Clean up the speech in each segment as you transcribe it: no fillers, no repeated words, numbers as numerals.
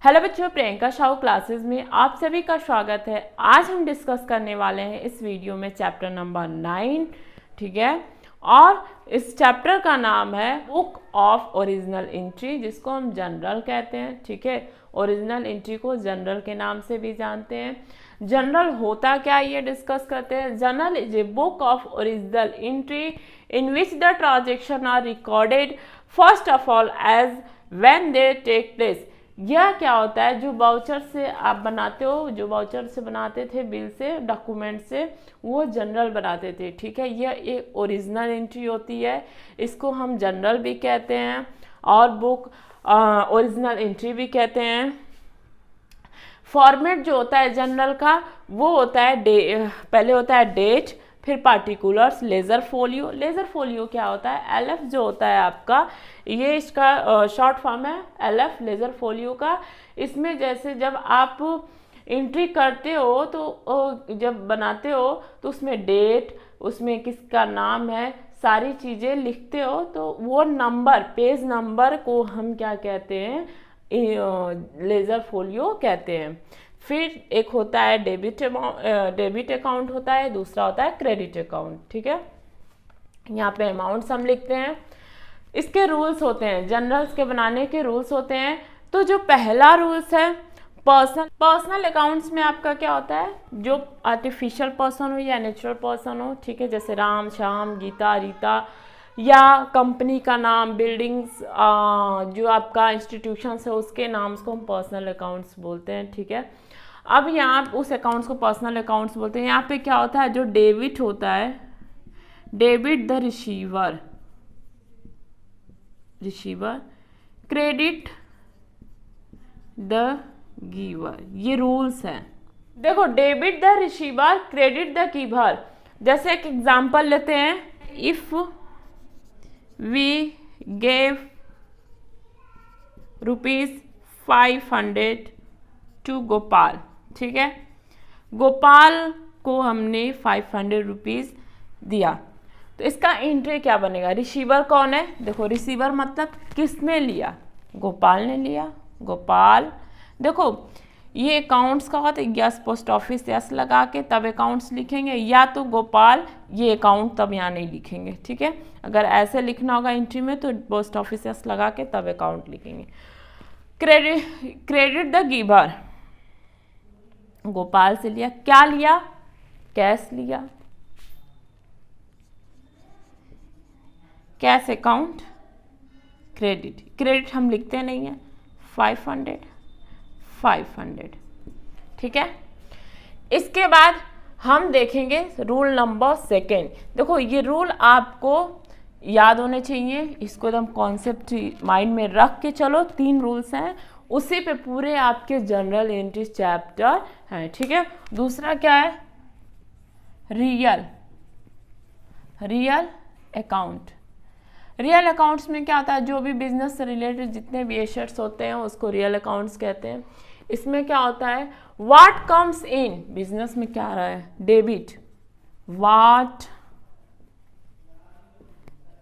Hello बच्चों, Priyanka Sahu classes में आप सभी का स्वागत है। आज हम डिस्कस करने वाले हैं इस वीडियो में चैप्टर नंबर 9, ठीक है। और इस चैप्टर का नाम है बुक ऑफ ओरिजिनल एंट्री, जिसको हम जनरल कहते हैं, ठीक है। ओरिजिनल एंट्री को जनरल के नाम से भी जानते हैं। जनरल होता क्या, ये डिस्कस करते हैं। Journal is a book of original entry in which the transaction are recorded first of all as when they take place. यह क्या होता है, जो वाउचर से आप बनाते हो, जो वाउचर से बनाते थे, बिल से, डॉक्यूमेंट से, वो जनरल बनाते थे, ठीक है। यह एक ओरिजिनल एंट्री होती है, इसको हम जनरल भी कहते हैं और बुक ओरिजिनल एंट्री भी कहते हैं। फॉर्मेट जो होता है जनरल का, वो होता है पहले होता है डेट, फिर particulars, ledger folio. Ledger folio क्या होता है, एलएफ जो होता है आपका, ये इसका शॉर्ट फॉर्म है एलएफ, लेजर फोलियो का। इसमें जैसे जब आप एंट्री करते हो तो जब बनाते हो तो उसमें डेट, उसमें किसका नाम है, सारी चीज़ें लिखते हो, तो वो नंबर, पेज नंबर को हम क्या कहते हैं, लेजर फोलियो कहते हैं। फिर एक होता है डेबिट अकाउंट होता है, दूसरा होता है क्रेडिट अकाउंट, ठीक है। यहाँ पे अमाउंट्स हम लिखते हैं। इसके रूल्स होते हैं, जनरल्स के बनाने के रूल्स होते हैं। तो जो पहला रूल्स है, पर्सनल अकाउंट्स में आपका क्या होता है, जो आर्टिफिशियल पर्सन हो या नेचुरल पर्सन हो, ठीक है, जैसे राम, श्याम, गीता, रीता, या कंपनी का नाम, बिल्डिंग्स, जो आपका इंस्टीट्यूशंस है उसके नाम्स को हम पर्सनल अकाउंट्स बोलते हैं, ठीक है। अब यहाँ उस अकाउंट्स को पर्सनल अकाउंट्स बोलते हैं। यहाँ पे क्या होता है, जो डेबिट होता है, debit the receiver, credit the giver, ये रूल्स हैं। देखो, debit the receiver, credit the giver. जैसे एक एग्जांपल लेते हैं, if we gave ₹500 to Gopal, ठीक है। गोपाल को हमने 500 रुपीज़ दिया, तो इसका एंट्री क्या बनेगा, रिसीवर कौन है, देखो रिसीवर मतलब किसने लिया, गोपाल ने लिया, गोपाल। देखो ये अकाउंट्स का होता है, यस पोस्ट ऑफिस यस लगा के तब अकाउंट्स लिखेंगे, या तो गोपाल ये अकाउंट तब यहाँ नहीं लिखेंगे, ठीक है। अगर ऐसे लिखना होगा एंट्री में तो पोस्ट ऑफिस यस लगा के तब अकाउंट लिखेंगे। क्रेडिट द गिवर, गोपाल से लिया, क्या लिया, कैश लिया, कैश अकाउंट, क्रेडिट हम लिखते नहीं है, 500, ठीक है। इसके बाद हम देखेंगे रूल नंबर 2। देखो ये रूल आपको याद होने चाहिए, इसको एकदम कॉन्सेप्ट माइंड में रख के चलो। 3 रूल्स हैं, उसी पे पूरे आपके जनरल एंट्री चैप्टर हैं, ठीक है। दूसरा क्या है, रियल अकाउंट। रियल अकाउंट्स में क्या होता है, जो भी बिजनेस से रिलेटेड जितने भी एसेट्स होते हैं उसको रियल अकाउंट्स कहते हैं। इसमें क्या होता है, व्हाट कम्स इन, बिजनेस में क्या आ रहा है, debit, what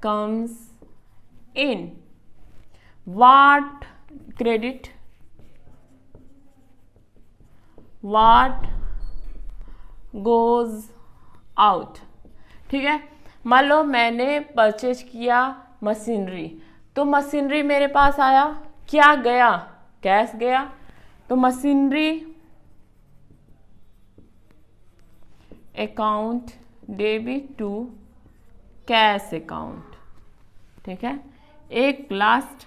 comes in, what credit, what goes out, ठीक है। मान लो मैंने परचेज किया मशीनरी, तो मशीनरी मेरे पास आया, क्या गया, कैश गया, तो machinery account debit to cash account, ठीक है। एक last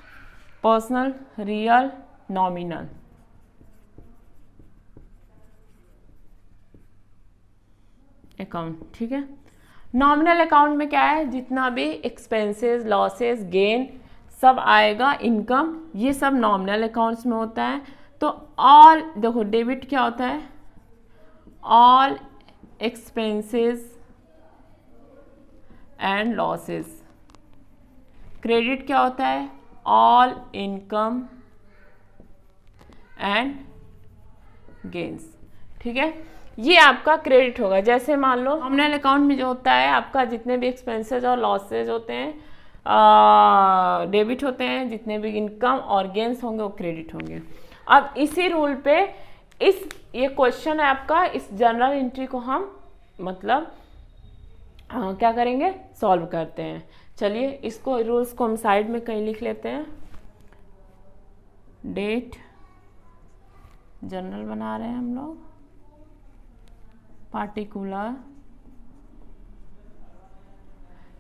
personal, real, nominal, account, ठीक है। नॉमिनल अकाउंट में क्या है, जितना भी एक्सपेंसेस, लॉसेस, गेन सब आएगा, इनकम, ये सब नॉमिनल अकाउंट्स में होता है। तो ऑल, देखो डेबिट क्या होता है, all expenses and losses. Credit क्या होता है, ऑल इनकम एंड गेन्स, ठीक है। ये आपका क्रेडिट होगा। जैसे मान लो नॉमिनल अकाउंट में जो होता है आपका, जितने भी एक्सपेंसेस और लॉसेज होते हैं डेबिट होते हैं, जितने भी इनकम और गेन्स होंगे वो क्रेडिट होंगे। अब इसी रूल पे ये क्वेश्चन है आपका, इस जर्नल एंट्री को हम मतलब क्या करेंगे, सॉल्व करते हैं। चलिए इसको रूल्स को हम साइड में कहीं लिख लेते हैं। डेट जर्नल बना रहे हैं हम लोग, particular,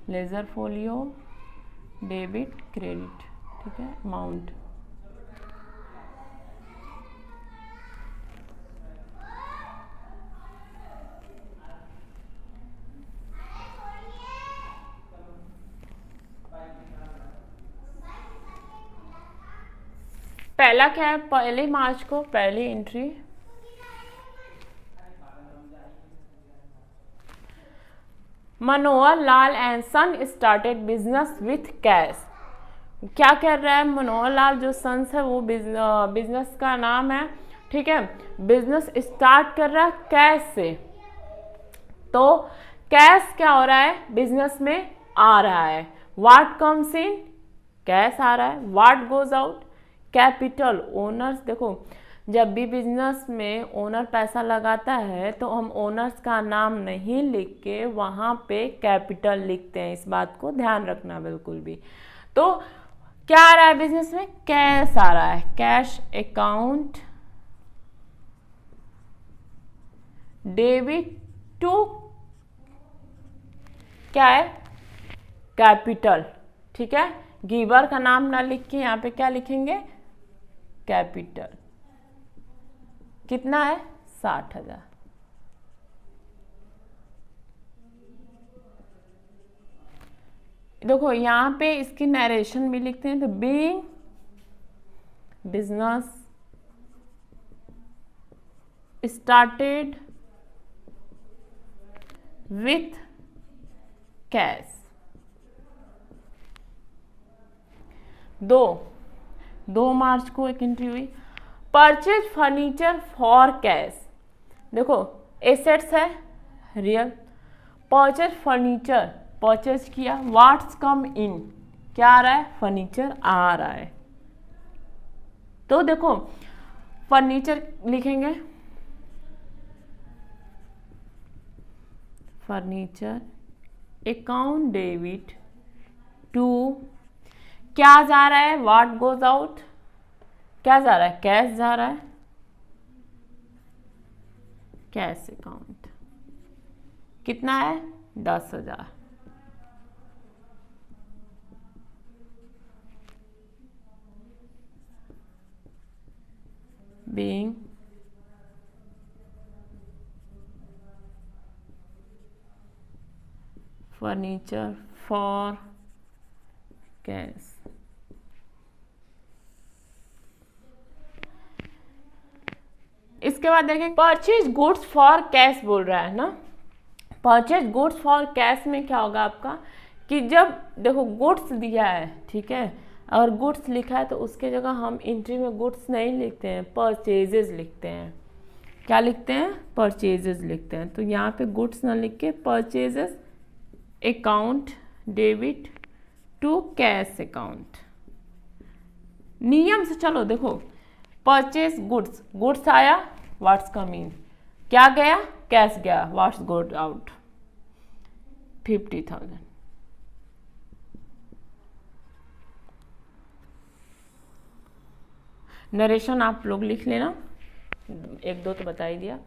ledger folio, debit credit, ठीक है, अमाउंट। पहला क्या है, 1 मार्च को पहली entry, Manohar Lal and son started business with cash. क्या कर रहा है मनोहर लाल जो सन्स है वो बिजनेस का नाम है, ठीक है, बिजनेस स्टार्ट कर रहा है कैश से। तो कैश क्या हो रहा है, बिजनेस में आ रहा है। व्हाट कम्स इन, कैश आ रहा है। What goes out, capital. Owners, देखो जब भी बिजनेस में ओनर पैसा लगाता है तो हम ओनर्स का नाम नहीं लिख के वहाँ पे कैपिटल लिखते हैं, इस बात को ध्यान रखना बिल्कुल भी। तो क्या आ रहा है बिजनेस में, कैश आ रहा है, कैश अकाउंट, डेबिट टू क्या है, कैपिटल, ठीक है। गिवर का नाम ना लिख के यहाँ पे क्या लिखेंगे, कैपिटल। कितना है, 60,000। देखो यहाँ पे इसकी नरेशन भी लिखते हैं, तो being business started with cash. 2 मार्च को एक एंट्री हुई, परचेज फर्नीचर फॉर कैश। देखो एसेट्स है रियल, परचेज फर्नीचर परचेज किया, व्हाट्स कम इन, क्या आ रहा है, फर्नीचर आ रहा है। तो देखो फर्नीचर लिखेंगे, फर्नीचर अकाउंट डेबिट टू, क्या जा रहा है, व्हाट गोज आउट, क्या जा रहा है, कैश जा रहा है, कैश अकाउंट। कितना है, 10,000। Being furniture for cash. इसके बाद देखें परचेज गुड्स फॉर कैश बोल रहा है ना। परचेज गुड्स फॉर कैश में क्या होगा आपका, कि जब देखो गुड्स दिया है, ठीक है, और गुड्स लिखा है तो उसके जगह हम एंट्री में गुड्स नहीं लिखते हैं, परचेजेस लिखते हैं। क्या लिखते हैं, परचेजेस लिखते हैं। तो यहाँ पे गुड्स ना लिख के purchases account debit to cash account. नियम से चलो देखो, परचेज गुड्स, गुड्स आया, व्हाट्स कम इन, क्या गया, कैश गया, व्हाट्स गोड आउट, 50,000। नरेशन आप लोग लिख लेना, 1-2 तो बता ही दिया।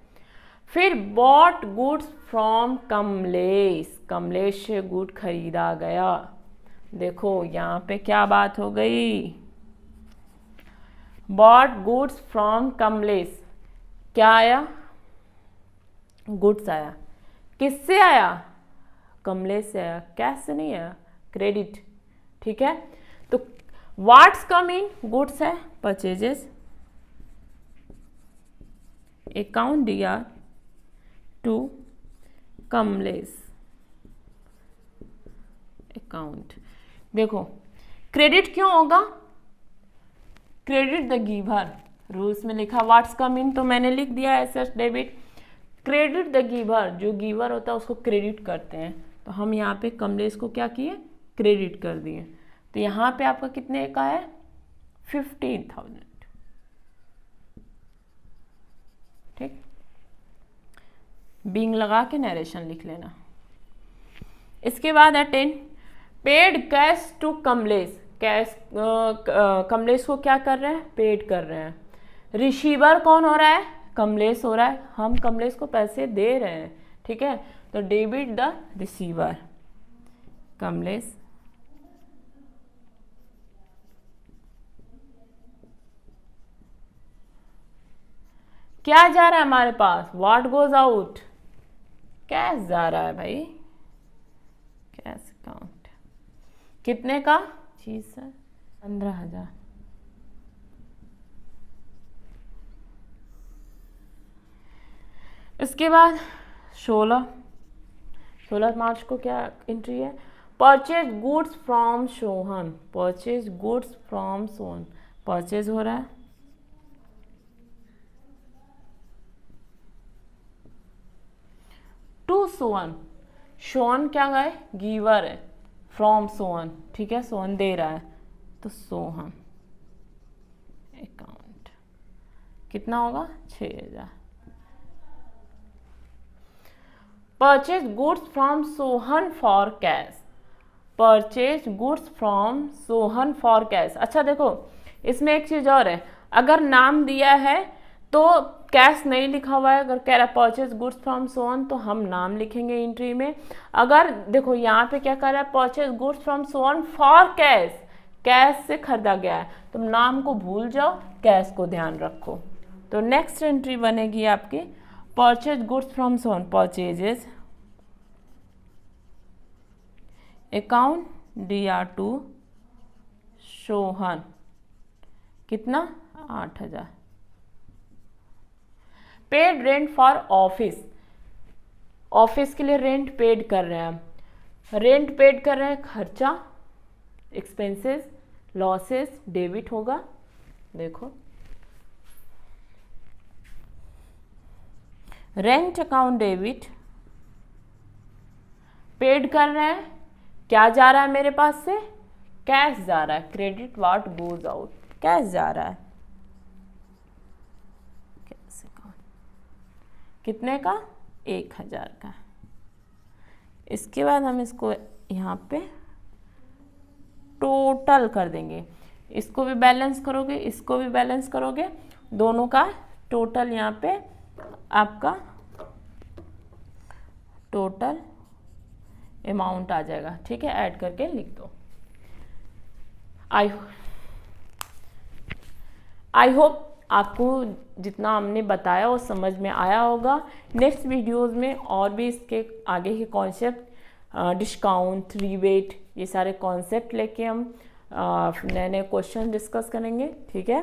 फिर bought goods from Kamlesh, Kamlesh से गुड खरीदा गया। देखो यहाँ पे क्या बात हो गई, बॉट गुड्स फ्रॉम कमलेश, क्या आया, गुड्स आया। किससे आया, कमलेश से आया, कैश से नहीं आया, क्रेडिट, ठीक है। तो व्हाट्स कम इन, गुड्स है, परचेजेस, अकाउंट दिया टू कमलेश अकाउंट। देखो क्रेडिट क्यों होगा, क्रेडिट द गिवर, रूल्स में लिखा व्हाट्स कम इन तो मैंने लिख दिया assets debit. Credit the giver, जो गिवर होता है उसको क्रेडिट करते हैं, तो हम यहाँ पे कमलेश को क्या किए, क्रेडिट कर दिए। तो यहाँ पे आपका कितने का है, 15,000। ठीक, बीइंग लगा के नरेशन लिख लेना। इसके बाद है 10, paid cash to Kamlesh. Cash Kamlesh को क्या कर रहे हैं, पेड कर रहे हैं। रिसीवर कौन हो रहा है, कमलेश हो रहा है, हम कमलेश को पैसे दे रहे हैं, ठीक है। तो डेबिट द रिसीवर, कमलेश क्या जा रहा है हमारे पास, व्हाट गोज आउट, कैश जा रहा है भाई, कैश अकाउंट। कितने का, जी सर 15,000। इसके बाद 16 मार्च को क्या एंट्री है, purchase goods from Sohan, purchase goods from Sohan, purchase हो रहा है। टू सोहन, सोहन क्या है, गिवर है, फ्रॉम सोहन, ठीक है, सोहन दे रहा है, तो सोहन अकाउंट कितना होगा, 6,000। Purchase goods from Sohan for cash, purchase goods from Sohan for cash. अच्छा देखो, इसमें एक चीज और है, अगर नाम दिया है तो कैश नहीं लिखा हुआ है, अगर कह रहा है परचेज गुड्स फ्रॉम सोहन तो हम नाम लिखेंगे एंट्री में। अगर देखो यहाँ पे क्या कर रहा है, purchase goods from Sohan for cash, cash से खरीदा गया है, तुम नाम को भूल जाओ, कैश को ध्यान रखो। तो नेक्स्ट एंट्री बनेगी आपकी purchase goods from Sohan, purchases account DR to Sohan, कितना 8,000। Paid rent for office, office के लिए रेंट पेड कर रहे हैं, रेंट पेड कर रहे हैं, खर्चा एक्सपेंसेस लॉसेस डेबिट होगा। देखो रेंट अकाउंट डेबिट, पेड कर रहे हैं, क्या जा रहा है मेरे पास से, कैश जा रहा है, credit what goes out, cash जा रहा है, कैश अकाउंट कितने का, 1,000 का। इसके बाद हम इसको यहाँ पे टोटल कर देंगे, इसको भी बैलेंस करोगे, इसको भी बैलेंस करोगे, दोनों का टोटल यहाँ पे आपका टोटल अमाउंट आ जाएगा, ठीक है, ऐड करके लिख दो। आई होप आपको जितना हमने बताया वो समझ में आया होगा। नेक्स्ट वीडियोस में और भी इसके आगे के कॉन्सेप्ट, डिस्काउंट, रिबेट, ये सारे कॉन्सेप्ट लेके हम नए नए क्वेश्चन डिस्कस करेंगे, ठीक है।